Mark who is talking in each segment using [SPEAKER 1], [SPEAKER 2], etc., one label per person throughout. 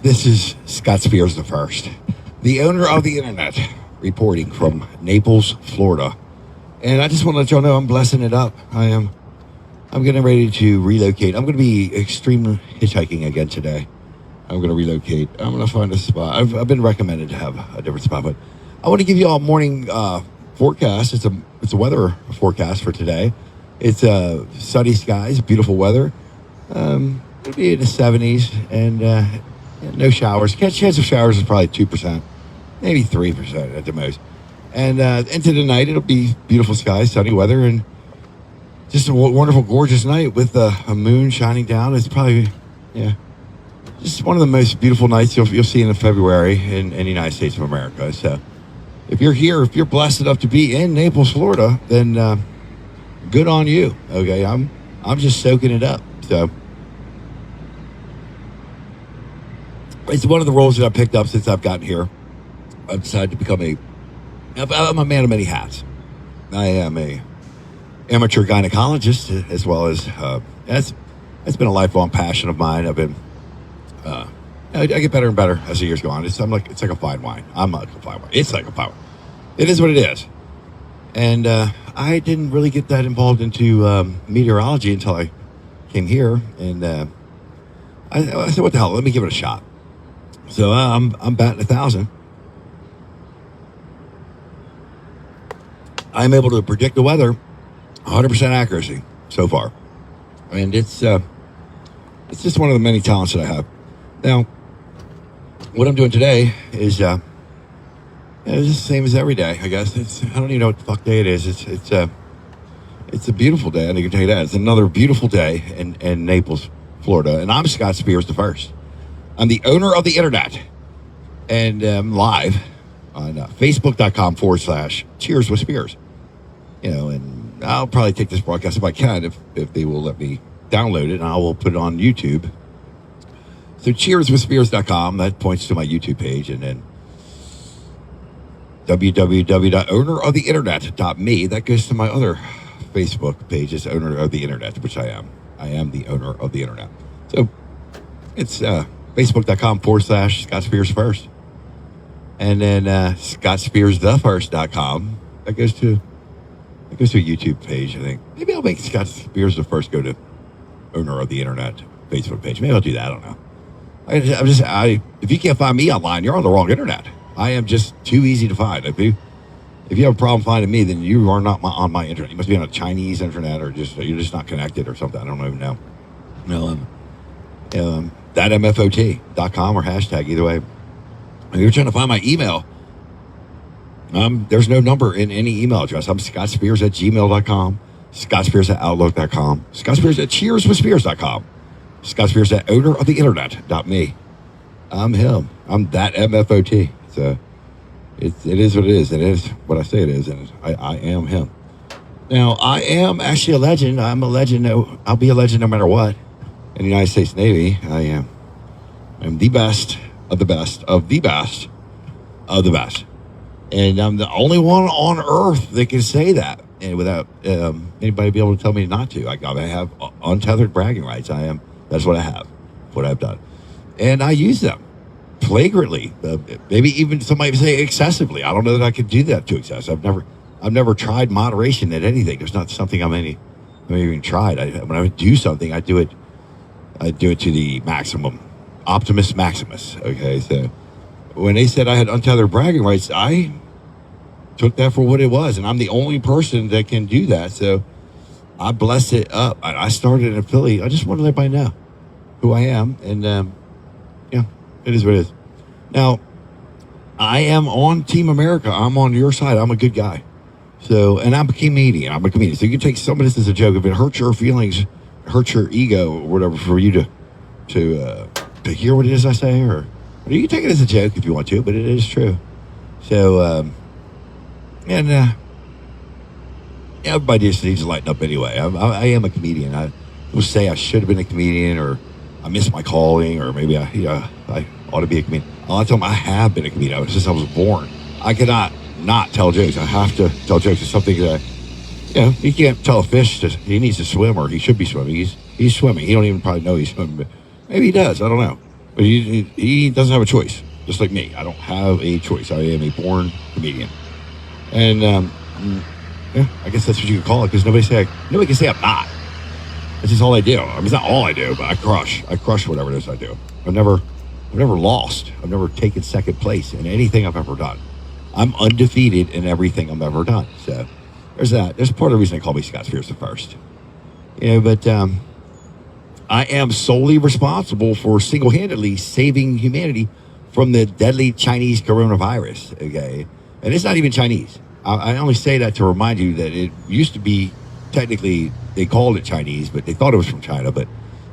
[SPEAKER 1] This is Scott Spears the First, the owner of the internet, reporting from Naples, Florida. And I just want to let y'all know I'm blessing it up. I'm getting ready to relocate. I'm going to be extreme hitchhiking again today. I'm going to relocate. I'm going to find a spot. I've been recommended to have a different spot, but I want to give you all a morning forecast. It's a weather forecast for today. It's sunny skies, beautiful weather. It'll be in the 70s and no showers. Chance of showers is probably 2%, maybe 3% at the most. And into the night, it'll be beautiful skies, sunny weather, and just a wonderful, gorgeous night with a moon shining down. It's probably, just one of the most beautiful nights you'll see in February in the United States of America. So if you're here, if you're blessed enough to be in Naples, Florida, then good on you. Okay, I'm just soaking it up. So it's one of the roles that I've picked up since I've gotten here. I've decided to become I'm a man of many hats. I am a amateur gynecologist, as well as it's been a lifelong passion of mine. I've been I get better and better as the years go on. It's like a fine wine. I'm like a fine wine. It's like a fine wine. It is what it is. And I didn't really get that involved into meteorology until I came here, and I said, "What the hell? Let me give it a shot." So I'm batting 1,000. I'm able to predict the weather, 100% accuracy so far, and it's just one of the many talents that I have. Now, what I'm doing today is it's the same as every day, I guess. I don't even know what the fuck day it is. It's a beautiful day, and I can tell you that. It's another beautiful day in Naples, Florida, and I'm Scott Spears the First. I'm the owner of the internet, and I'm live on Facebook.com/Cheers with Spears. And I'll probably take this broadcast if I can, if they will let me download it, and I will put it on YouTube. So cheerswithspears.com, that points to my YouTube page, and then www.owneroftheinternet.me, that goes to my other Facebook page, is Owner of the Internet, which I am. I am the owner of the internet. So it's Facebook.com/Scott Spears First. And then ScottSpearsTheFirst.com, that goes to a YouTube page, I think. Maybe I'll make Scott Spears the First go to Owner of the Internet Facebook page. Maybe I'll do that. I don't know. If you can't find me online, you're on the wrong internet. I am just too easy to find. If you have a problem finding me, then you are not on my internet. You must be on a Chinese internet, or you're just not connected or something. I don't even know. That MFOT.com or hashtag, either way. If you're trying to find my email, there's no number in any email address. I'm scottspears@gmail.com, scottspears@outlook.com, scottspears@cheerswithspears.com, scottspears@owneroftheinternet.me. I'm him. I'm that MFOT. So it is what it is. It is what I say it is, and I am him. Now, I am actually a legend. I'm a legend. I'll be a legend no matter what. In the United States Navy, I'm the best of the best of the best of the best. And I'm the only one on Earth that can say that, and without anybody be able to tell me not to. I have untethered bragging rights. That's what I have, what I've done. And I use them flagrantly, maybe even somebody would say excessively. I don't know that I could do that to excess. I've never tried moderation at anything. It's not something I've even tried. When I do something, I do it to the maximum, Optimus Maximus. Okay, so when they said I had untethered bragging rights, I took that for what it was, and I'm the only person that can do that. So I blessed it up. I started in Philly. I just wanted to let everybody know who I am, and it is what it is. Now, I am on Team America. I'm on your side. I'm a good guy. So, and I'm a comedian. So you can take some of this as a joke. If it hurts your feelings, hurts your ego, or whatever, for you to hear what it is I say, or you can take it as a joke if you want to, but it is true. So, everybody just needs to lighten up anyway. I am a comedian. I will say I should have been a comedian, or I missed my calling, or maybe I ought to be a comedian. A lot of times I have been a comedian since I was born. I cannot not tell jokes. I have to tell jokes. It's something that, you can't tell a fish that he needs to swim, or he should be swimming. He's swimming. He don't even probably know he's swimming, but maybe he does. I don't know. But he doesn't have a choice, just like me. I don't have a choice. I am a born comedian. And yeah, I guess that's what you could call it, because nobody can say I'm not. It's just all I do. I mean, it's not all I do, but I crush whatever it is I do. I've never lost. I've never taken second place in anything I've ever done. I'm undefeated in everything I've ever done. So there's that. There's part of the reason they call me Scott Spears the First. But I am solely responsible for single-handedly saving humanity from the deadly Chinese coronavirus. Okay, and it's not even Chinese. I only say that to remind you that it used to be, technically they called it Chinese, but they thought it was from China, but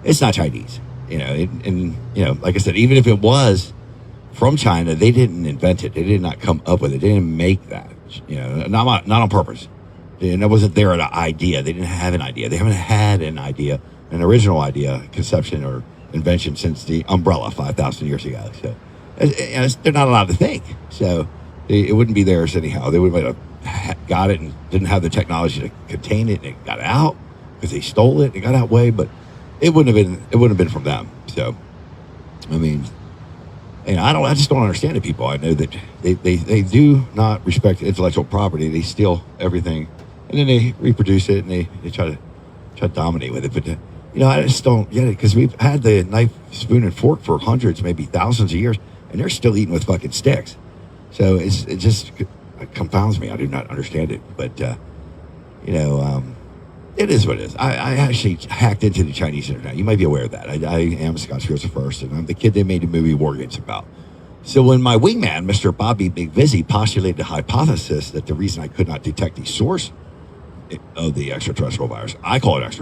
[SPEAKER 1] it's not Chinese. And like I said, even if it was from China, they didn't invent it. They did not come up with it. They didn't make that. Not on purpose. And that wasn't their idea. They didn't have an idea. They haven't had an idea, an original idea, conception, or invention since the umbrella 5,000 years ago. So they're not allowed to think. So it wouldn't be theirs anyhow. They would have got it and didn't have the technology to contain it, and it got out because they stole it. It got out way, but it wouldn't have been from them. So, I mean, I just don't understand the people. I know that they do not respect intellectual property. They steal everything, and then they reproduce it, and they try to dominate with it. But I just don't get it, because we've had the knife, spoon, and fork for hundreds, maybe thousands of years, and they're still eating with fucking sticks. So it just confounds me. I do not understand it. But it is what it is. I actually hacked into the Chinese internet. You might be aware of that. I am Scott Spears the First, and I'm the kid they made the movie War Games about. So when my wingman, Mr. Bobby Big Vizzy, postulated the hypothesis that the reason I could not detect the source of the extraterrestrial virus, I call it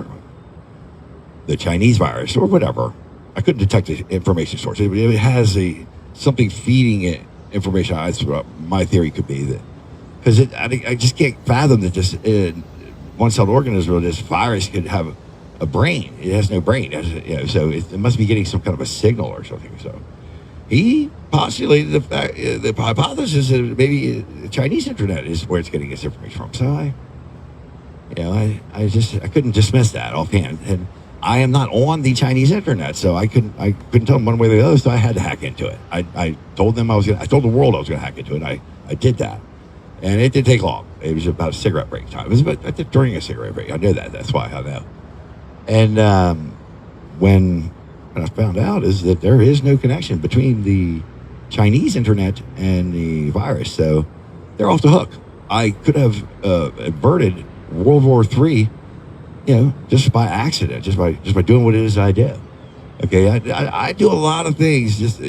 [SPEAKER 1] the Chinese virus or whatever, I couldn't detect the information source. It has something feeding it information. That's what my theory could be, that because I just can't fathom that this one-celled organism or this virus could have a brain. It has no brain. So it must be getting some kind of a signal or something. So he postulated the hypothesis that maybe the Chinese internet is where it's getting its information from. So I couldn't dismiss that offhand. And I am not on the Chinese internet, so I couldn't tell them one way or the other. So I had to hack into it. I told them I told the world I was going to hack into it. I did that, and it didn't take long. It was about a cigarette break time. It was during a cigarette break. I know that. That's why I know. And when I found out is that there is no connection between the Chinese internet and the virus, so they're off the hook. I could have averted World War III, just by accident, just by doing what it is I do. Okay, I do a lot of things just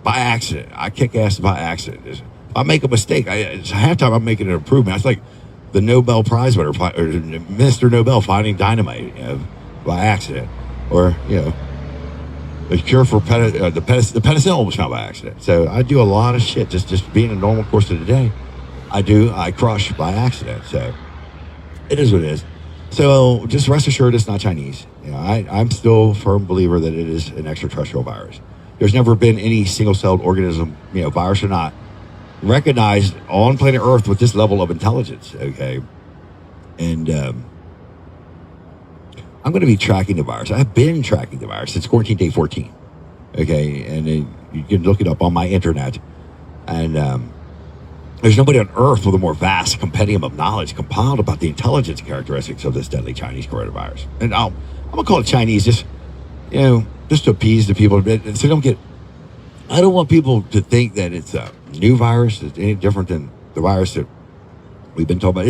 [SPEAKER 1] by accident. I kick ass by accident. If I make a mistake, half time I'm making an improvement. It's like the Nobel Prize winner, or Mr. Nobel finding dynamite by accident, or the cure for the penicillin was found by accident. So I do a lot of shit just being a normal course of the day. I crush by accident. So it is what it is. So just rest assured, it's not Chinese. I'm still a firm believer that it is an extraterrestrial virus. There's never been any single-celled organism, virus or not, recognized on planet Earth with this level of intelligence. Okay, and I'm going to be tracking the virus. I've been tracking the virus since quarantine day 14. Okay, and you can look it up on my internet, and there's nobody on Earth with a more vast compendium of knowledge compiled about the intelligence characteristics of this deadly Chinese coronavirus. And I'm going to call it Chinese, just to appease the people a bit. So I don't want people to think that it's a new virus. It's any different than the virus that we've been told about.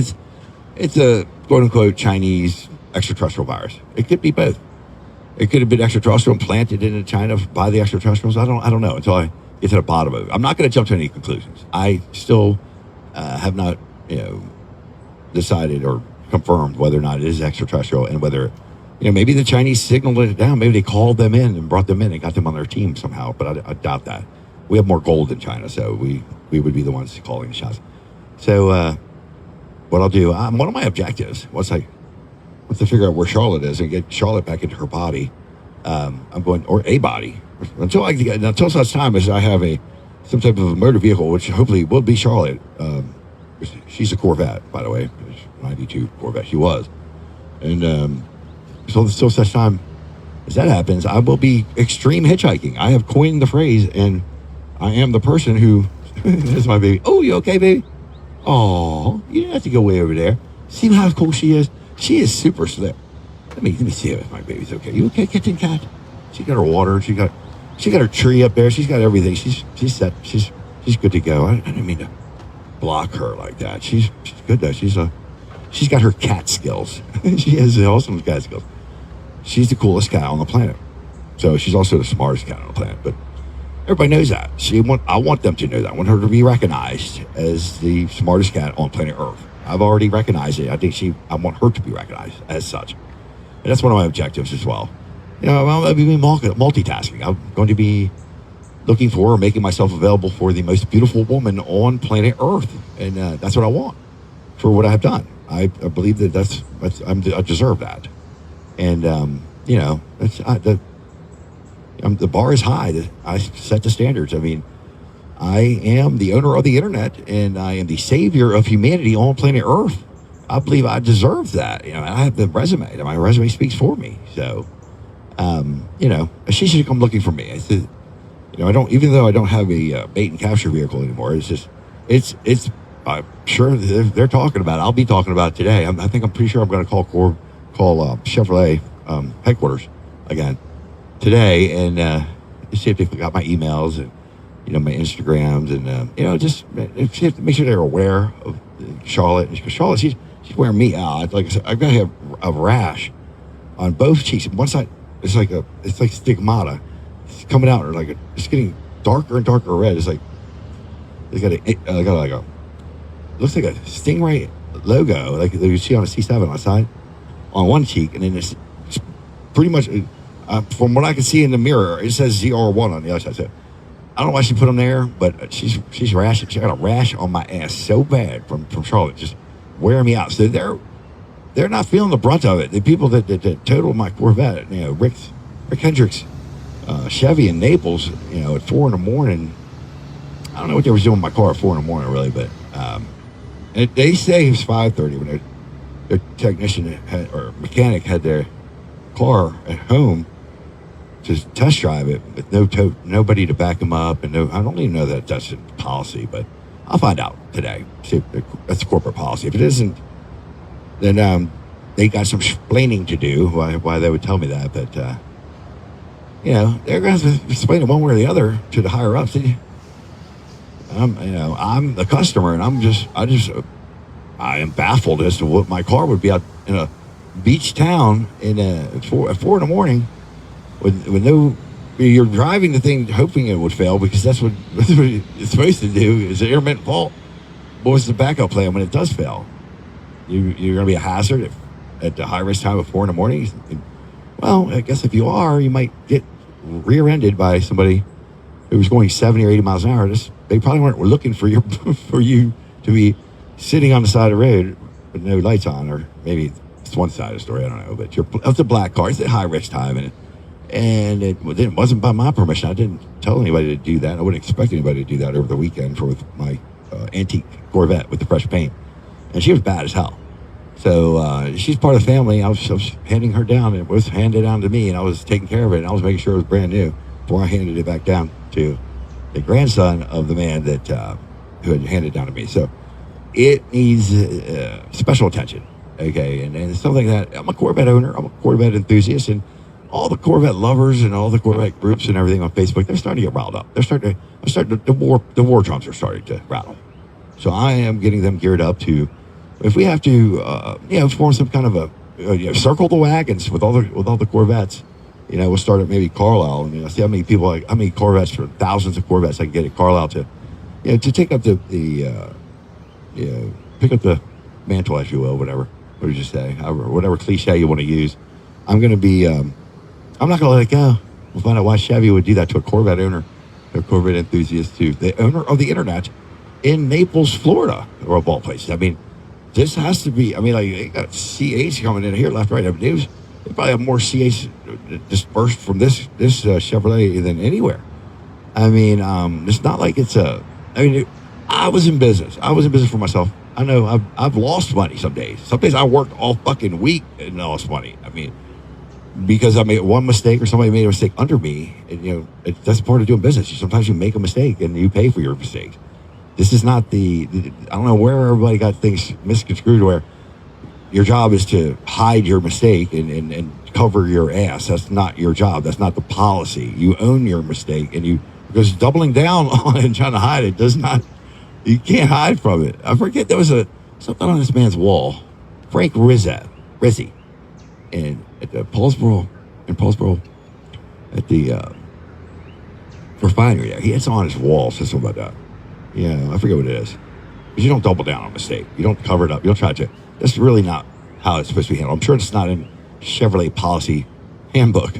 [SPEAKER 1] It's a quote-unquote Chinese extraterrestrial virus. It could be both. It could have been extraterrestrial and planted into China by the extraterrestrials. I don't know until I get to the bottom of it. I'm not going to jump to any conclusions. I still have not, decided or confirmed whether or not it is extraterrestrial, and whether, maybe the Chinese signaled it down. Maybe they called them in and brought them in and got them on their team somehow. But I doubt that. We have more gold in China, so we would be the ones calling the shots. So what I'll do, one of my objectives, once to figure out where Charlotte is and get Charlotte back into her body, I'm going, or a body, until such time as I have some type of a motor vehicle, which hopefully will be Charlotte. She's a Corvette, by the way, 92 Corvette she was, and so such time as that happens, I will be extreme hitchhiking. I have coined the phrase, and I am the person who, this is my baby. Oh, you okay, baby? Oh, you didn't have to go way over there. See how cool she is? She is super slick. Let me see if my baby's okay. You okay, kitchen cat? She got her water. She got her tree up there. She's got everything. She's set. She's good to go. I didn't mean to block her like that. She's good though. She's got her cat skills. She has awesome cat skills. She's the coolest cat on the planet. So she's also the smartest cat on the planet. But everybody knows that. I want them to know that. I want her to be recognized as the smartest cat on planet Earth. I've already recognized it. I want her to be recognized as such. And that's one of my objectives as well. I'll be multitasking. I'm going to be looking for or making myself available for the most beautiful woman on planet Earth. And that's what I want for what I have done. I believe that I deserve that. And, the bar is high. I set the standards. I mean, I am the owner of the internet, and I am the savior of humanity on planet Earth. I believe I deserve that. I have the resume, and my resume speaks for me. So, she should come looking for me. I said, even though I don't have a bait and capture vehicle anymore, I'm sure they're talking about it. I'll be talking about it today. I'm pretty sure I'm going to call Chevrolet headquarters again today and see if they got my emails and my Instagrams and just make sure they're aware of Charlotte. Because Charlotte, she's wearing me out. Like I said, I've got to have a rash on both cheeks. One side, it's like stigmata. It's coming out, it's getting darker and darker red. It's like it's got a looks like a Stingray logo, like you see on a C7 on the side, on one cheek, and then it's pretty much, from what I can see in the mirror, it says ZR1 on the other side. So I don't know why she put them there, but she's rash. She got a rash on my ass so bad from Charlotte, just wearing me out. So they're not feeling the brunt of it. The people that totaled my Corvette, Rick Hendrick's Chevy in Naples, at 4 a.m. I don't know what they were doing with my car at 4 a.m. really, but they say it was 5:30 when their technician or mechanic had their car at home to test drive it with nobody to back them up, and I don't even know that that's a policy, but I'll find out today. See if that's corporate policy. If it isn't, then they got some explaining to do why they would tell me that. But they're going to explain it one way or the other to the higher ups. I'm the customer, and I am baffled as to what my car would be out in a beach town at 4 a.m. with no. You're driving the thing hoping it would fail, because that's what it's supposed to do. Is an intermittent fault. What's the backup plan when it does fail? You're going to be a hazard at the high risk time of 4 a.m. Well, I guess if you are, you might get rear-ended by somebody who was going 70 or 80 miles an hour. They probably weren't looking for you to be sitting on the side of the road with no lights on, or maybe it's one side of the story. I don't know, but it's a black car. It's a high risk time, and it wasn't by my permission. I didn't tell anybody to do that. I wouldn't expect anybody to do that over the weekend with my antique Corvette with the fresh paint, and she was bad as hell. So she's part of the family. I was handing her down. It was handed down to me, and I was taking care of it, and I was making sure it was brand new before I handed it back down to the grandson of the man that who had handed it down to me. So it needs special attention, okay? And it's something that I'm a Corvette owner. I'm a Corvette enthusiast, and all the Corvette lovers and all the Corvette groups and everything on Facebook, they're starting to get riled up. The war drums are starting to rattle. So I am getting them geared up to, if we have to, form some kind of a circle the wagons with all the Corvettes. We'll start at maybe Carlisle, and see how many Corvettes, for thousands of Corvettes I can get at Carlisle to take up pick up the mantle, if you will, whatever. What did you say? Whatever cliche you want to use. I'm going to be. I'm not going to let it go. We'll find out why Chevy would do that to a Corvette owner, a Corvette enthusiast, to the owner of the internet in Naples, Florida, or of all places. I mean, this has to be. They got CH coming in here left, right. They probably have more CH dispersed from this Chevrolet than anywhere. It's not like it's I was in business. I was in business for myself. I know I've lost money some days. Some days I worked all fucking week and lost money. because I made one mistake or somebody made a mistake under me. And, that's part of doing business. Sometimes you make a mistake and you pay for your mistakes. This is not I don't know where everybody got things misconstrued where your job is to hide your mistake and cover your ass. That's not your job. That's not the policy. You own your mistake, because doubling down on it and trying to hide it does not, you can't hide from it. I forget there was something on this man's wall. Frank Rizzi, and at the Paulsboro, at the refinery there. He had something on his wall, said something about that. Yeah, I forget what it is. But you don't double down on a mistake. You don't cover it up. You don't try to. That's really not how it's supposed to be handled. I'm sure it's not in Chevrolet policy handbook.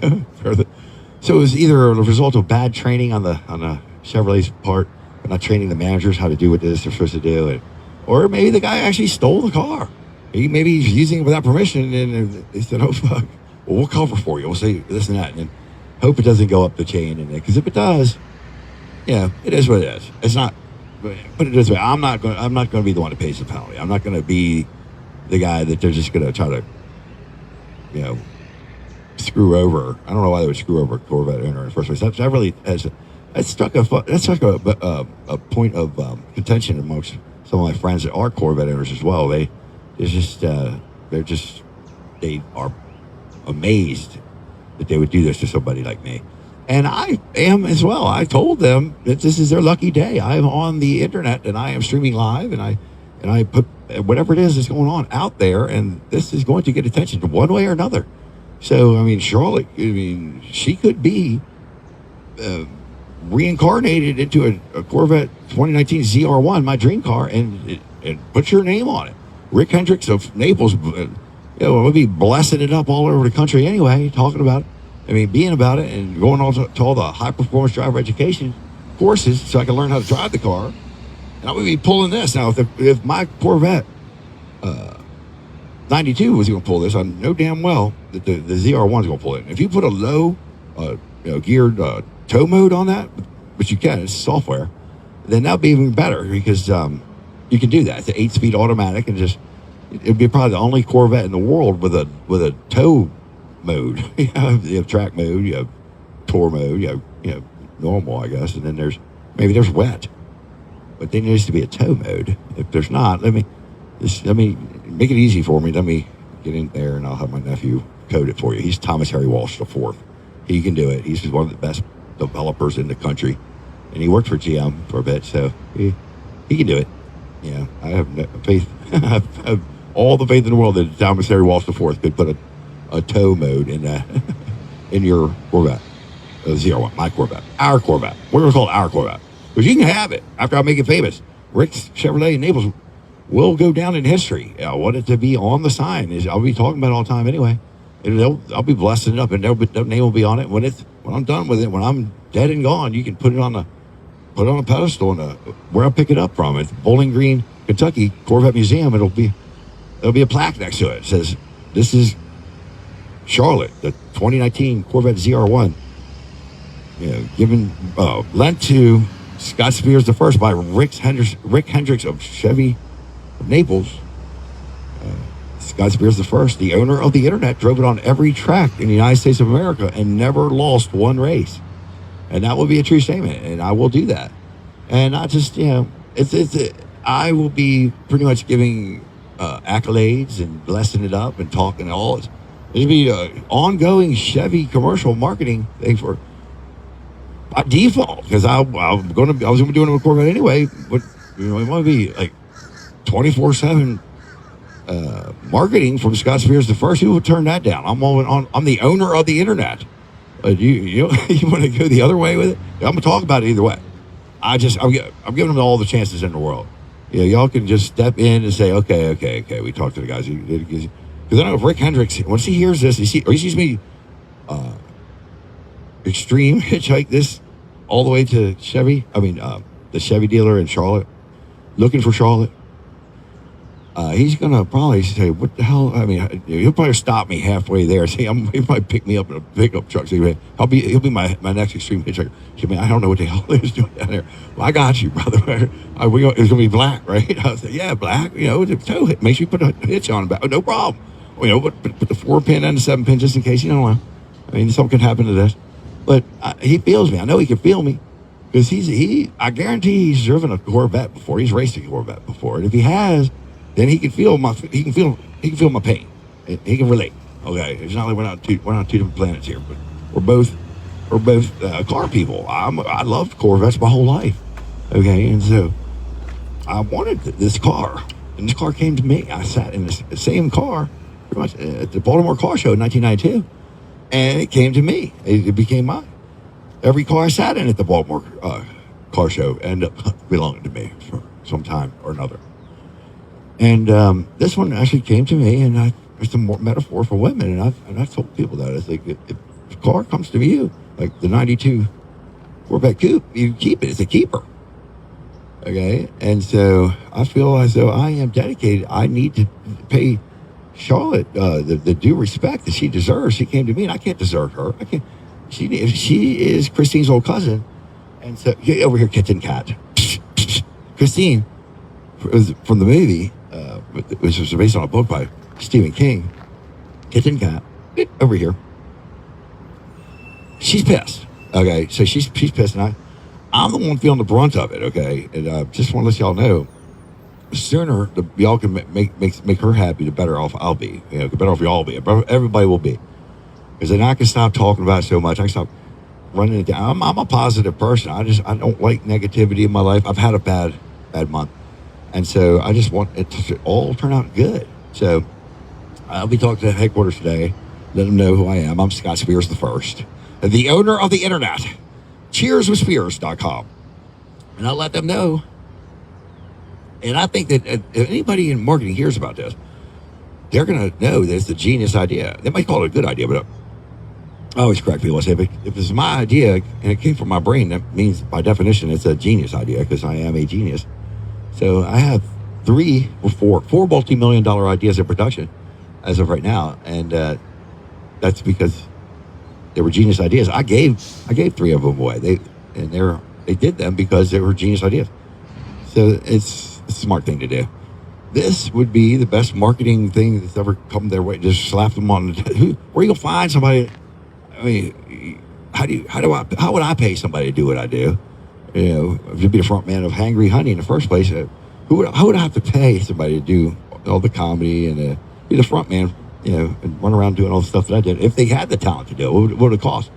[SPEAKER 1] So it was either a result of bad training on the Chevrolet's part, not training the managers how to do what it is they're supposed to do, or maybe the guy actually stole the car. Maybe he's using it without permission, and they said, "Oh fuck, well, we'll cover for you. We'll say this and that, and then hope it doesn't go up the chain." Because if it does, yeah, it is what it is. It's not. Put it this way: I'm not going to be the one that pays the penalty. I'm not going to be the guy that they're just going to try to, screw over. I don't know why they would screw over a Corvette owner in the first place. That really has struck a point of contention amongst some of my friends that are Corvette owners as well. They are amazed that they would do this to somebody like me. And I am as well. I told them that this is their lucky day. I am on the internet and I am streaming live, and I put whatever it is that's going on out there, and this is going to get attention one way or another. So, Charlotte, she could be reincarnated into a Corvette 2019 ZR1, my dream car, and put your name on it. Rick Hendrick of Naples, we'll be blessing it up all over the country anyway, talking about it. Being about it and going on to all the high-performance driver education courses so I can learn how to drive the car. And I'm going to be pulling this. Now, if my Corvette 92 was going to pull this, I know damn well that the ZR1 is going to pull it. And if you put a low geared tow mode on that, which you can, it's software, then that would be even better because you can do that. It's an 8-speed automatic, and it'd be probably the only Corvette in the world with a tow mode. You have track mode, you have tour mode, you have normal, I guess, and then there's wet, but there needs to be a tow mode. If there's not, let me make it easy for me. Let me get in there and I'll have my nephew code it for you. He's Thomas Harry Walsh the fourth. He can do it. He's one of the best developers in the country, and he worked for GM for a bit, so he can do it. Yeah, I have faith. I have all the faith in the world that Thomas Harry Walsh the fourth could put a tow mode in your Corvette, ZR1, my Corvette, our Corvette. We're going to call it our Corvette because you can have it after I make it famous. Rick's Chevrolet in Naples will go down in history. I want it to be on the sign. I'll be talking about it all the time anyway. And I'll be blessing it up, and their name will be on it. When I'm done with it, when I'm dead and gone, you can put it on a pedestal and where I pick it up from. It's Bowling Green, Kentucky Corvette Museum. There'll be a plaque next to it. It says, "This is Charlotte, the 2019 Corvette ZR1, lent to Scott Spears I by Rick Hendricks of Chevy of Naples. Scott Spears I, the owner of the internet, drove it on every track in the United States of America and never lost one race." And that will be a true statement, and I will do that. And not just, I will be pretty much giving accolades and blessing it up and talking all. It'll be an ongoing Chevy commercial marketing thing by default, because I was going to be doing it with Corvette anyway. But it want to be like 24/7 marketing from Scott Spears I. Who would turn that down? I'm the owner of the internet. You want to go the other way with it? I'm gonna talk about it either way. I'm giving them all the chances in the world. Y'all can just step in and say, okay. We talked to the guys. Because I know if Rick Hendricks, once he hears this, he sees me extreme hitchhike this all the way to Chevy. The Chevy dealer in Charlotte, looking for Charlotte. He's gonna probably say, "What the hell?" He'll probably stop me halfway there. Say, he might pick me up in a pickup truck. So he'll be my next extreme hitchhiker. Say, "Man, I don't know what the hell he's doing down there." Well, I got you, brother. It's gonna be black, right? I was like, "Yeah, black. Tow hit. Make sure you put a hitch on back. No problem. But the 4-pin and the 7-pin just in case. You know, I mean, something could happen to this. But he feels me. I know he can feel me because I guarantee he's driven a Corvette before. He's raced a Corvette before, and if he has, then he can feel my pain. He can relate. Okay, it's not like we're on two different planets here, but we're both car people. I loved Corvettes my whole life. Okay, and so I wanted this car, and this car came to me. I sat in the same car pretty much at the Baltimore Car Show in 1992, and it came to me. It became mine. Every car I sat in at the Baltimore Car Show ended up belonging to me for some time or another. And this one actually came to me, and it's a metaphor for women, and I've told people that. It's like, if a car comes to you, like the 92 Corvette Coupe, you keep it. It's a keeper. Okay? And so I feel as though I am dedicated. I need to pay Charlotte the due respect that she deserves. She came to me, and I can't desert her. I can't. She is Christine's old cousin. And so, get over here, kitten cat. Christine, was from the movie, which was based on a book by Stephen King. Kitten cat, get over here. She's pissed. Okay, so she's pissed, and I'm the one feeling the brunt of it. Okay, and just want to let y'all know, the sooner y'all can make her happy, the better off I'll be. The better off y'all be. Everybody will be, because then I can stop talking about it so much. I can stop running it down. I'm a positive person. I don't like negativity in my life. I've had a bad month, and so I just want it to all turn out good. So I'll be talking to headquarters today. Let them know who I am. I'm Scott Spears the First, the owner of the internet, cheerswithspears.com. And I'll let them know. And I think that if anybody in marketing hears about this, they're going to know that it's a genius idea. They might call it a good idea, but I always correct people. I say, if it's my idea and it came from my brain, that means by definition it's a genius idea, because I am a genius. So I have four multi-million-dollar ideas in production as of right now, and that's because they were genius ideas. I gave 3 of them away. They did them because they were genius ideas. So it's a smart thing to do. This would be the best marketing thing that's ever come their way. Just slap them on. Where are you gonna find somebody? I mean, how would I pay somebody to do what I do? To be the front man of Hangry Honey in the first place. How would I have to pay somebody to do all the comedy and be the front man, and run around doing all the stuff that I did? If they had the talent to do it, what would it cost?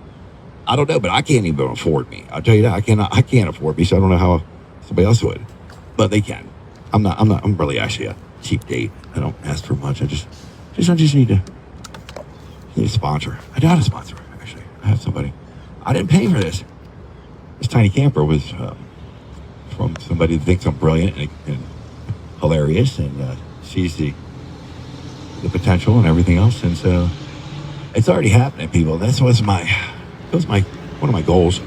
[SPEAKER 1] I don't know, but I can't even afford me. I'll tell you that. I can't afford me, so I don't know how somebody else would. But they can. I'm really actually a cheap date. I don't ask for much. I just need a sponsor. I got a sponsor, actually. I have somebody. I didn't pay for this. This tiny camper was from somebody that thinks I'm brilliant and hilarious and sees the potential and everything else. And so it's already happening, people. That was one of my goals.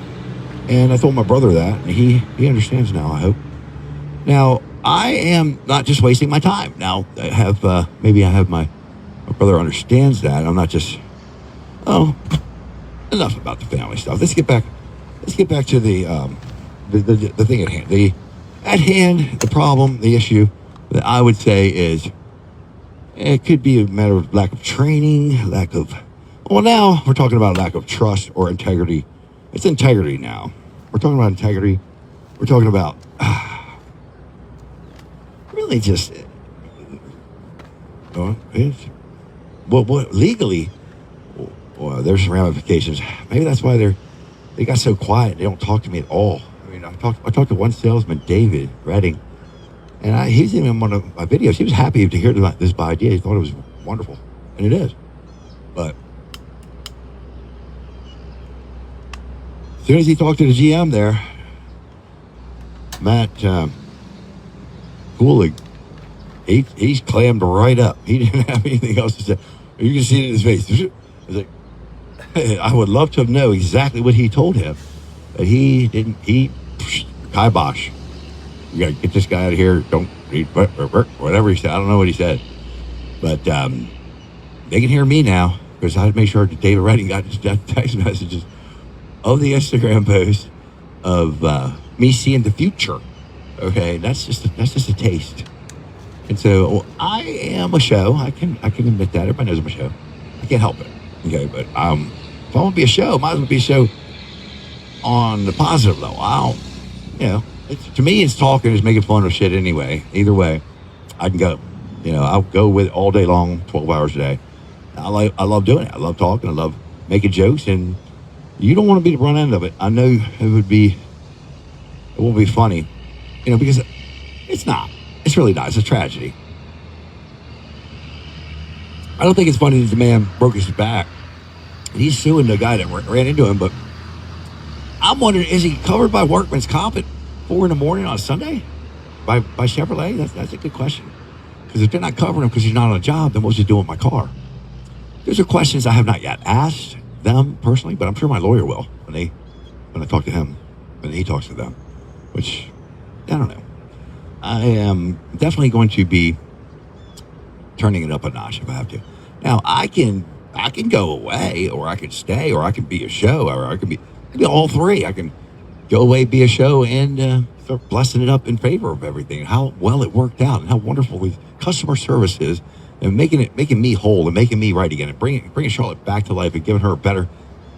[SPEAKER 1] And I told my brother that, and he understands now, I hope. Now, I am not just wasting my time. Now, maybe my brother understands that. I'm not just, enough about the family stuff. Let's get back to the thing at hand. The problem, the issue that I would say is, it could be a matter of lack of training, now we're talking about lack of trust or integrity. It's integrity now. We're talking about integrity. We're talking about really just, legally, there's ramifications. Maybe that's why they got so quiet. They don't talk to me at all. I mean, I talked to one salesman, David Redding, and he's even in one of my videos. He was happy to hear about this idea. He thought it was wonderful, and it is. But as soon as he talked to the GM there, Matt Coolig, he's clammed right up. He didn't have anything else to say. You can see it in his face. It's like, I would love to know exactly what he told him, but he didn't. Kibosh. You got to get this guy out of here. Don't read whatever he said. I don't know what he said, but they can hear me now, because I had to make sure that David Redding got text messages of the Instagram post of me seeing the future. Okay, that's just a taste. And so I am a show. I can admit that. Everybody knows I'm a show. I can't help it. Okay, but if I want to be a show, might as well be a show on the positive level. To me, it's talking, it's making fun of shit anyway. Either way, I can go. I'll go with it all day long, 12 hours a day. I love doing it. I love talking. I love making jokes, and you don't want to be the front end of it. I know it won't be funny, because it's not. It's really not. It's a tragedy. I don't think it's funny that the man broke his back. He's suing the guy that ran into him, but I'm wondering, is he covered by workman's comp at 4 a.m. on a Sunday by Chevrolet? That's a good question. Because if they're not covering him because he's not on a job, then what's he doing with my car? Those are questions I have not yet asked them personally, but I'm sure my lawyer will when I talk to him, when he talks to them, which, I don't know. I am definitely going to be turning it up a notch if I have to. Now, I can go away, or I can stay, or I can be a show, or I can be all three. I can go away, be a show, and start blessing it up in favor of everything. How well it worked out, and how wonderful the customer service is, and making me whole, and making me right again, and bringing Charlotte back to life, and giving her a better,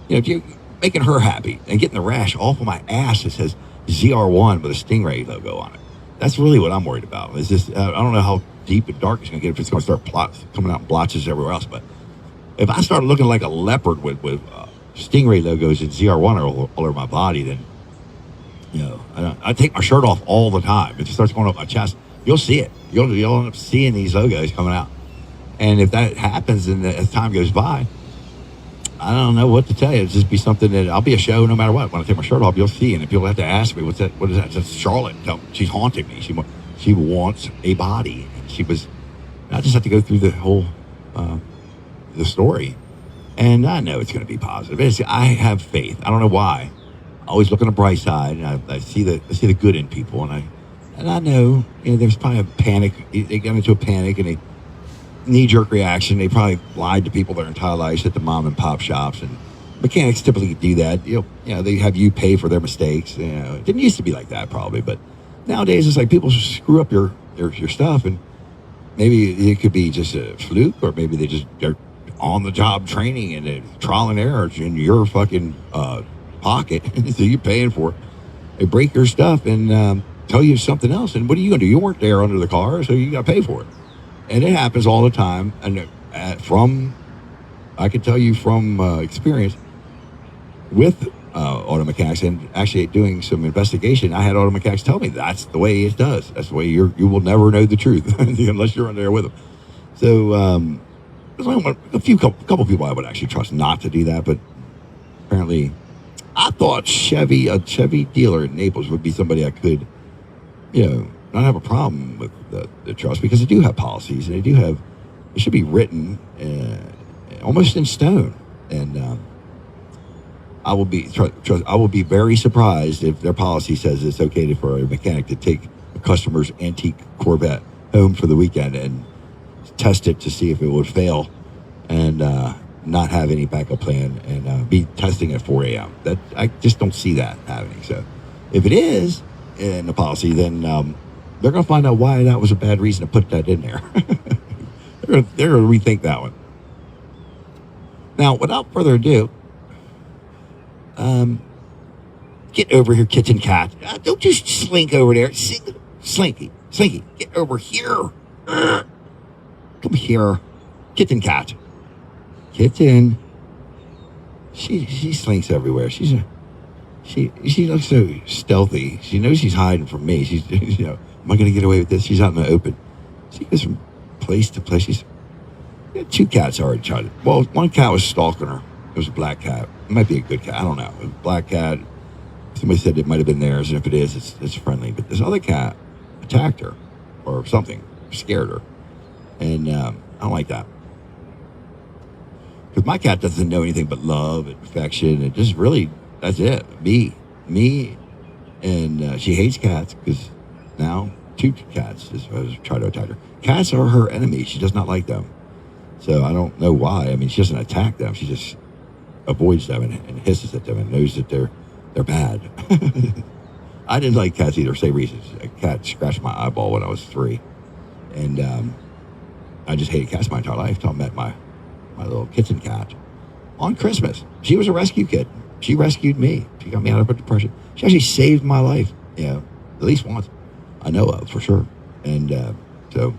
[SPEAKER 1] making her happy, and getting the rash off of my ass that says ZR1 with a Stingray logo on it. That's really what I'm worried about. It's just I don't know how deep and dark it's going to get, if it's going to start coming out in blotches everywhere else. But if I start looking like a leopard with Stingray logos and ZR1 all over my body, then I take my shirt off all the time. If it starts going up my chest, you'll see it. You'll end up seeing these logos coming out. And if that happens, and as time goes by, I don't know what to tell you. It'll just be something that I'll be a show no matter what. When I take my shirt off, you'll see. And if people have to ask me, what's that? What is that? That's Charlotte. She's haunting me. She wants a body. I just have to go through the whole the story, and I know it's going to be positive. I have faith. I don't know why. I always look on the bright side, and I see the good in people, and I know there's probably a panic. They got into a panic and a knee-jerk reaction. They probably lied to people their entire lives at the mom and pop shops, and mechanics typically do that. They have you pay for their mistakes. It didn't used to be like that probably, but nowadays it's like people screw up your stuff, and maybe it could be just a fluke, or maybe they're on the job training and it's trial and error in your fucking pocket, so you're paying for it. They break your stuff and tell you something else, and what are you gonna do? You weren't there under the car, so you got to pay for it. And it happens all the time. And I can tell you from experience with auto mechanics, and actually doing some investigation, I had auto mechanics tell me that's the way it does. That's the way you will never know the truth unless you're in there with them. So there's only a couple people I would actually trust not to do that, but apparently I thought a Chevy dealer in Naples would be somebody I could, not have a problem with the trust, because they do have policies, and it should be written almost in stone. And I will be very surprised if their policy says it's okay for a mechanic to take a customer's antique Corvette home for the weekend and test it to see if it would fail, and not have any backup plan, and be testing at 4 a.m. That I just don't see that happening. So if it is in the policy, then they're going to find out why that was a bad reason to put that in there. They're going to rethink that one. Now, without further ado, get over here, kitchen cat. Don't just slink over there. Slinky, get over here. Come here, kitten cat. Kitten. She slinks everywhere. She looks so stealthy. She knows she's hiding from me. She's, am I going to get away with this? She's out in the open. She goes from place to place. She's got two cats already tried it. Well, one cat was stalking her. It was a black cat. It might be a good cat. I don't know. It was a black cat. Somebody said it might have been theirs, and if it is, it's friendly. But this other cat attacked her or something, scared her. And I don't like that. Because my cat doesn't know anything but love and affection, and just really, that's it. Me. And she hates cats, because now 2 cats just try to attack her. Cats are her enemy. She does not like them. So I don't know why. I mean, she doesn't attack them. She just avoids them and hisses at them and knows that they're bad. I didn't like cats either, same reasons. A cat scratched my eyeball when I was 3. And I just hated cats my entire life until I met my little kitten cat on Christmas. She was a rescue kitten. She rescued me. She got me out of a depression. She actually saved my life, at least once. I know of, for sure. And so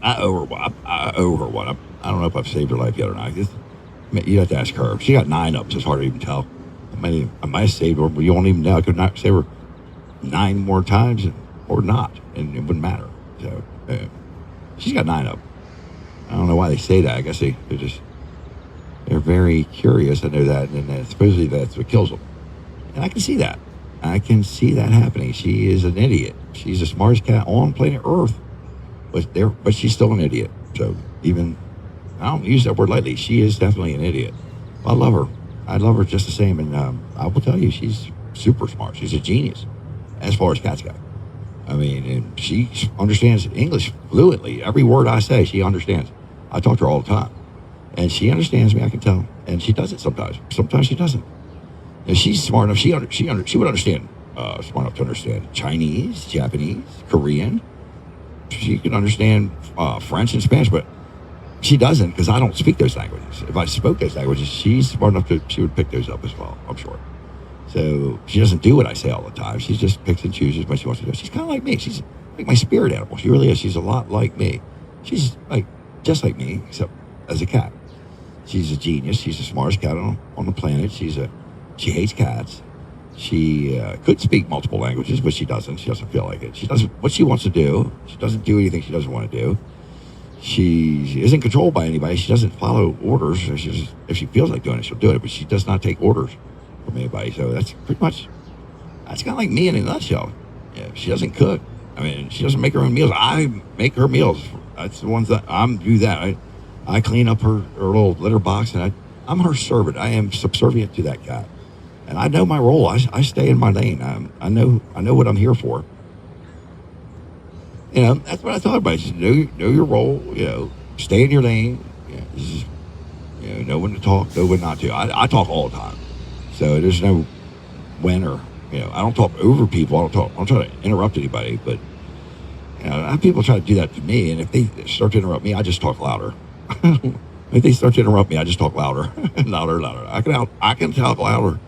[SPEAKER 1] I owe her one. I don't know if I've saved her life yet or not. You have to ask her. She got 9 of them, so it's hard to even tell. I might have saved her, but you won't even know. I could not save her 9 more times or not, and it wouldn't matter. So she's got 9 of them. I don't know why they say that. I guess they're very curious. I know that, and supposedly that's what kills them. And I can see that. I can see that happening. She is an idiot. She's the smartest cat on planet Earth, but she's still an idiot. So even, I don't use that word lightly, she is definitely an idiot. I love her. I love her just the same, and I will tell you, she's super smart. She's a genius as far as cats go. I mean, and she understands English fluently. Every word I say, she understands. I talk to her all the time, and she understands me. I can tell, and she does it sometimes. Sometimes she doesn't. And she's smart enough. She would understand. Smart enough to understand Chinese, Japanese, Korean. She can understand French and Spanish, but she doesn't, because I don't speak those languages. If I spoke those languages, she's smart enough she would pick those up as well, I'm sure. So she doesn't do what I say all the time. She just picks and chooses what she wants to do. She's kind of like me. She's like my spirit animal. She really is. She's a lot like me. She's just like me, except as a cat. She's a genius. She's the smartest cat on the planet. She hates cats. She could speak multiple languages, but she doesn't. She doesn't feel like it. She does what she wants to do. She doesn't do anything she doesn't want to do. She isn't controlled by anybody. She doesn't follow orders. If she feels like doing it, she'll do it, but she does not take orders from anybody. So that's kind of like me in a nutshell. Yeah, she doesn't cook. I mean, she doesn't make her own meals. I make her meals. That's the ones that do that. I clean up her little litter box, and I'm her servant. I am subservient to that cat, and I know my role. I stay in my lane. I know what I'm here for. That's what I thought about. Just know your role. Stay in your lane. Know when to talk, know when not to. I talk all the time, so there's no when or I don't talk over people. I don't try to interrupt anybody. But people try to do that to me, and if they start to interrupt me, I just talk louder. If they start to interrupt me, I just talk louder, louder. I can talk louder,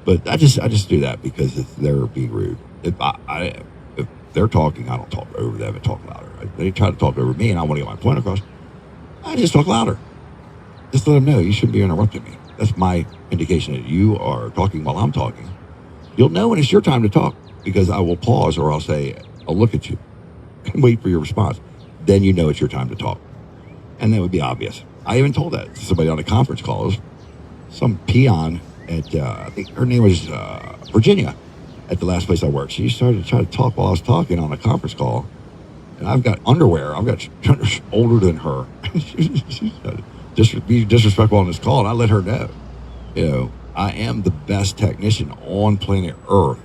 [SPEAKER 1] but I just do that because they're being rude. If they're talking, I don't talk over them and talk louder. They try to talk over me, and I want to get my point across. I just talk louder. Just let them know you shouldn't be interrupting me. That's my indication that you are talking while I'm talking. You'll know when it's your time to talk, because I will pause, or I'll look at you and wait for your response. Then you know it's your time to talk. And that would be obvious. I even told that to somebody on a conference call. Some peon at, I think her name was Virginia, at the last place I worked. She started to try to talk while I was talking on a conference call. And I've got underwear. I've got older than her. She's just be disrespectful on this call, and I let her know. I am the best technician on planet Earth.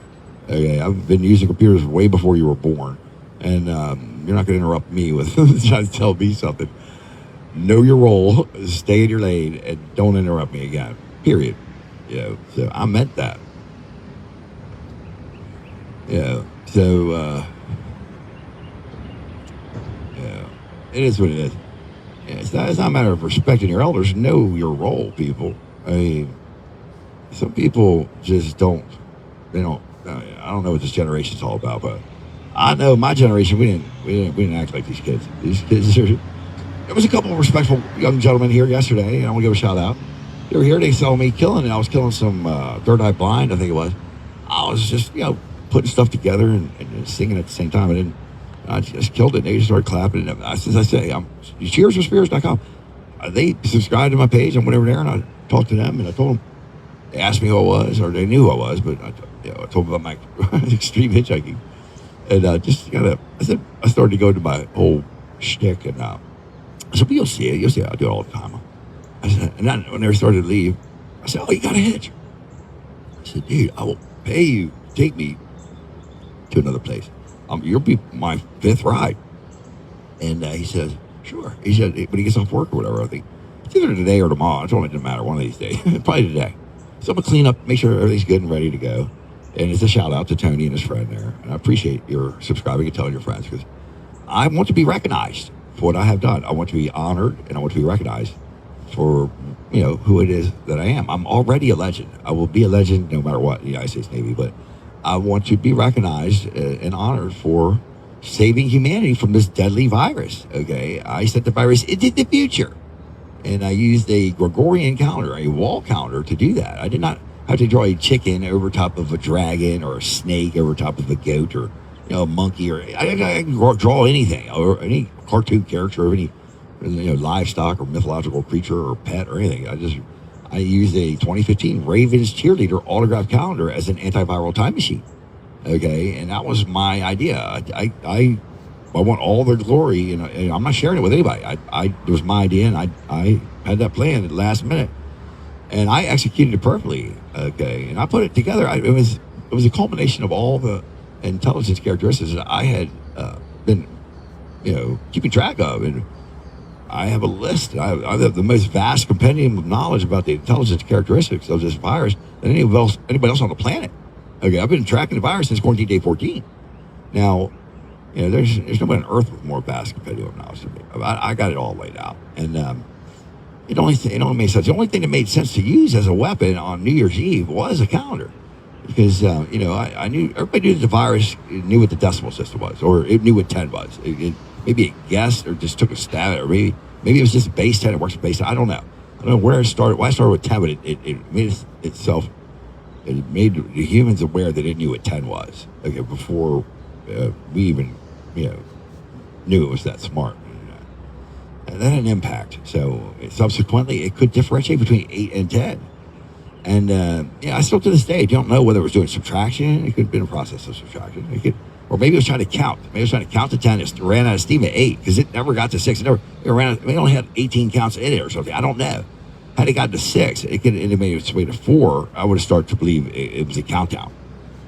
[SPEAKER 1] Okay, I've been using computers way before you were born. And you're not going to interrupt me with trying to tell me something. Know your role, stay in your lane, and don't interrupt me again. Period. So I meant that. So it is what it is. It's not a matter of respecting your elders. Know your role, people. I mean, some people just don't. They don't. I don't know what this generation's all about, but I know my generation. We didn't act like these kids. These kids are. There was a couple of respectful young gentlemen here yesterday, and I want to give a shout out. They were here. They saw me killing it. I was killing some Third Eye Blind, I think it was. I was just putting stuff together and singing at the same time. I just killed it. And they just started clapping. And as I say, cheersforspirits.com. They subscribed to my page. I went over there and I talked to them, and I told them. They asked me who I was, or they knew who I was, but I told them about my extreme hitchhiking. And I started to go into my whole shtick, and I said, but you'll see it. I do it all the time. I said, and then when they started to leave, I said, oh, you got a hitch. I said, dude, I will pay you to take me to another place. You'll be my 5th ride. And he says, sure. He said, when he gets off work or whatever, I think, it's either today or tomorrow. I told him it didn't matter, one of these days. Probably today. So I'm going to clean up, make sure everything's good and ready to go. And it's a shout out to Tony and his friend there. And I appreciate your subscribing and telling your friends, because I want to be recognized for what I have done. I want to be honored, and I want to be recognized for, who it is that I am. I'm already a legend. I will be a legend no matter what, the United States Navy, but I want to be recognized and honored for saving humanity from this deadly virus, okay? I sent the virus into the future, and I used a Gregorian calendar, a wall calendar, to do that. I did not have to draw a chicken over top of a dragon, or a snake over top of a goat, or a monkey, or I can draw anything, or any cartoon character, or any livestock or mythological creature or pet or anything. I used a 2015 Ravens cheerleader autograph calendar as an antiviral time machine. Okay, and that was my idea. I want all the glory, and I'm not sharing it with anybody. It was my idea, and I had that plan at the last minute, and I executed it perfectly. Okay, and I put it together. It was a culmination of all the intelligence characteristics that I had been, keeping track of, and I have a list. I have the most vast compendium of knowledge about the intelligence characteristics of this virus than anybody else on the planet. Okay, I've been tracking the virus since quarantine day 14. Now, there's nobody on Earth with more vast compendium of knowledge than me. I got it all laid out, and it only made sense. The only thing that made sense to use as a weapon on New Year's Eve was a calendar, because I knew everybody knew that the virus knew what the decimal system was, or it knew what 10 was. Maybe it guessed or just took a stab at it, or maybe it was just base 10. It works with base 10. I don't know where it started. Why I started with 10, but it made itself. It made the humans aware that it knew what 10 was. Okay, before we even knew it was that smart. And that had an impact. So subsequently, it could differentiate between 8 and 10. And I still to this day don't know whether it was doing subtraction. It could have been a process of subtraction. Or maybe it was trying to count. Maybe it was trying to count to 10. It ran out of steam at 8 because it never got to 6. It only had 18 counts in it or something. I don't know. Had it gotten to 6, it made its way to 4. I would have started to believe it was a countdown.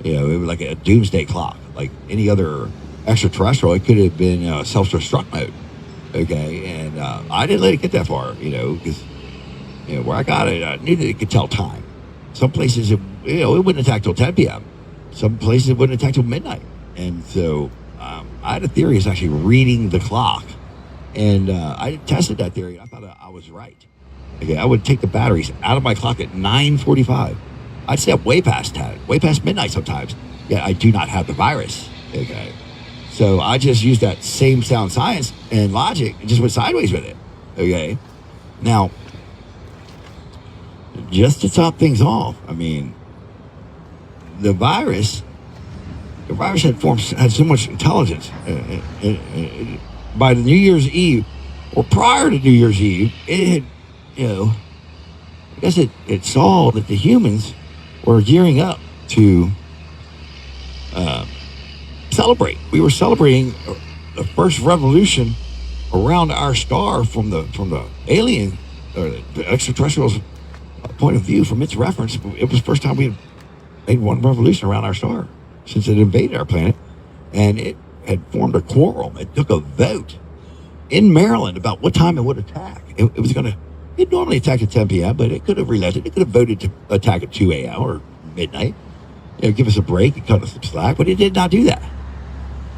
[SPEAKER 1] It was like a doomsday clock, like any other extraterrestrial. It could have been self-destruct mode. Okay, and I didn't let it get that far, because where I got it, I knew that it could tell time. Some places it wouldn't attack till 10 p.m. Some places it wouldn't attack till midnight. And so I had a theory. It's actually reading the clock, and I tested that theory. I thought I was right. Okay, I would take the batteries out of my clock at 9:45. I'd stay up way past 10, way past midnight sometimes. Yeah, I do not have the virus. Okay, so I just used that same sound science and logic and just went sideways with it. Okay, now just to top things off, I mean, the virus had so much intelligence. By the New Year's Eve, or prior to New Year's Eve, it had, I guess it saw that the humans were gearing up to celebrate. We were celebrating the first revolution around our star from the alien or the extraterrestrial's point of view, from its reference. It was the first time we had made one revolution around our star since it invaded our planet, and it had formed a quorum. It took a vote in Maryland about what time it would attack. It normally attacked at 10 p.m., but it could have relented. It could have voted to attack at 2 a.m. or midnight. Give us a break and cut us some slack, but it did not do that.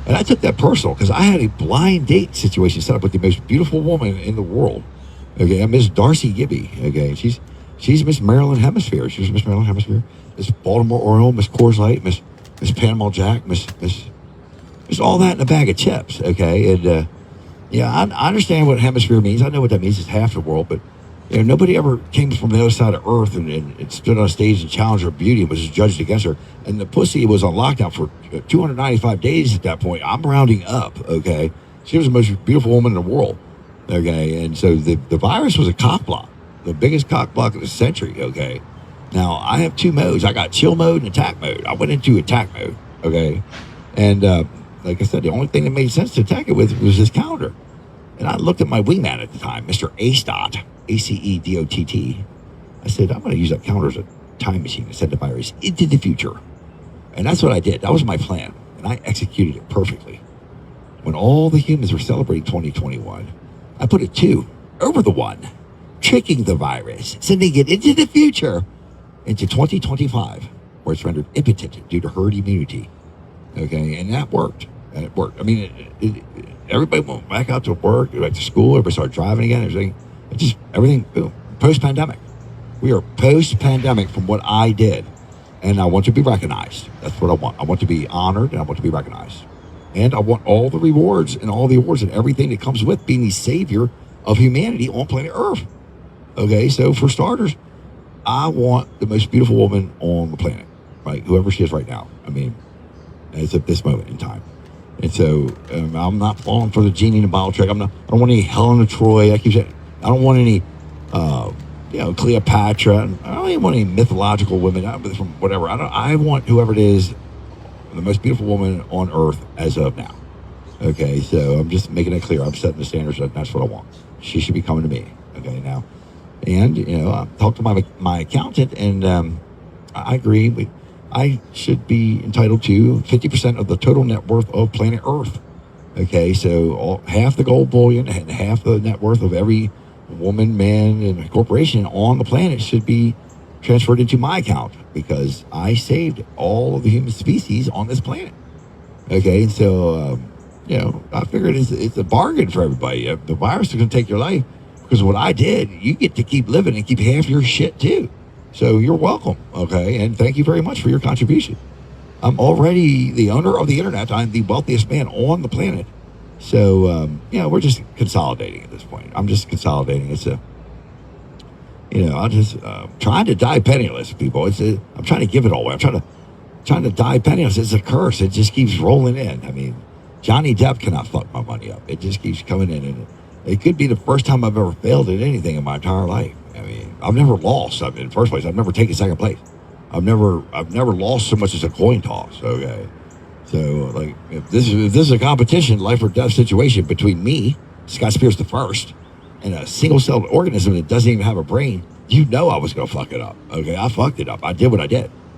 [SPEAKER 1] And I took that personal because I had a blind date situation set up with the most beautiful woman in the world. Okay, Miss Darcy Gibby. Okay, she's Miss Maryland Hemisphere. She was Miss Maryland Hemisphere. Miss Baltimore Oriole, Miss Coors Light, Miss Panama Jack, Miss all that in a bag of chips. Okay, and I understand what hemisphere means. I know what that means. It's half the world, but nobody ever came from the other side of Earth and stood on stage and challenged her beauty and was judged against her. And the pussy was on lockdown for 295 days at that point. I'm rounding up. Okay, she was the most beautiful woman in the world. Okay, and so the virus was a cock block, the biggest cock block of the century. Okay. Now, I have 2 modes. I got chill mode and attack mode. I went into attack mode, okay? And like I said, the only thing that made sense to attack it with was this calendar. And I looked at my wingman at the time, Mr. ACEDOT, ACEDOTT. I said, I'm going to use that calendar as a time machine to send the virus into the future. And that's what I did. That was my plan. And I executed it perfectly. When all the humans were celebrating 2021, I put a 2 over the 1, tricking the virus, sending it into the future, into 2025, where it's rendered impotent due to herd immunity. Okay, and that worked. And it worked. I mean, everybody went back out to work, back to school. Everybody started driving again. Everything, boom. Post-pandemic. We are post-pandemic from what I did. And I want to be recognized. That's what I want. I want to be honored, and I want to be recognized. And I want all the rewards and all the awards and everything that comes with being the savior of humanity on planet Earth. Okay, so for starters, I want the most beautiful woman on the planet, right? Whoever she is right now. I mean, as of this moment in time. And so I'm not falling for the genie in the bottle trick. I don't want any Helen of Troy. I don't want any, Cleopatra. I don't even want any mythological women from whatever. I want whoever it is, the most beautiful woman on earth as of now. Okay, so I'm just making it clear. I'm setting the standards. That's what I want. She should be coming to me. Okay, now. And, I talked to my accountant, and I agree. I should be entitled to 50% of the total net worth of planet Earth. Okay, so half the gold bullion and half the net worth of every woman, man, and corporation on the planet should be transferred into my account because I saved all of the human species on this planet. Okay, so, I figured it's a bargain for everybody. If the virus is going to take your life, because what I did, you get to keep living and keep half your shit too. So you're welcome, okay? And thank you very much for your contribution. I'm already the owner of the internet. I'm the wealthiest man on the planet. So, we're just consolidating at this point. I'm just consolidating. I'm just trying to die penniless, people. I'm trying to give it all away. I'm trying to die penniless. It's a curse. It just keeps rolling in. I mean, Johnny Depp cannot fuck my money up. It just keeps coming in, and it could be the first time I've ever failed at anything in my entire life. I mean, I've never lost. In the first place, I've never taken second place. I've never lost so much as a coin toss. Okay, so if this is a competition, life or death situation between me, Scott Spears the first, and a single-celled organism that doesn't even have a brain, I was gonna fuck it up. Okay, I fucked it up. I did what I did.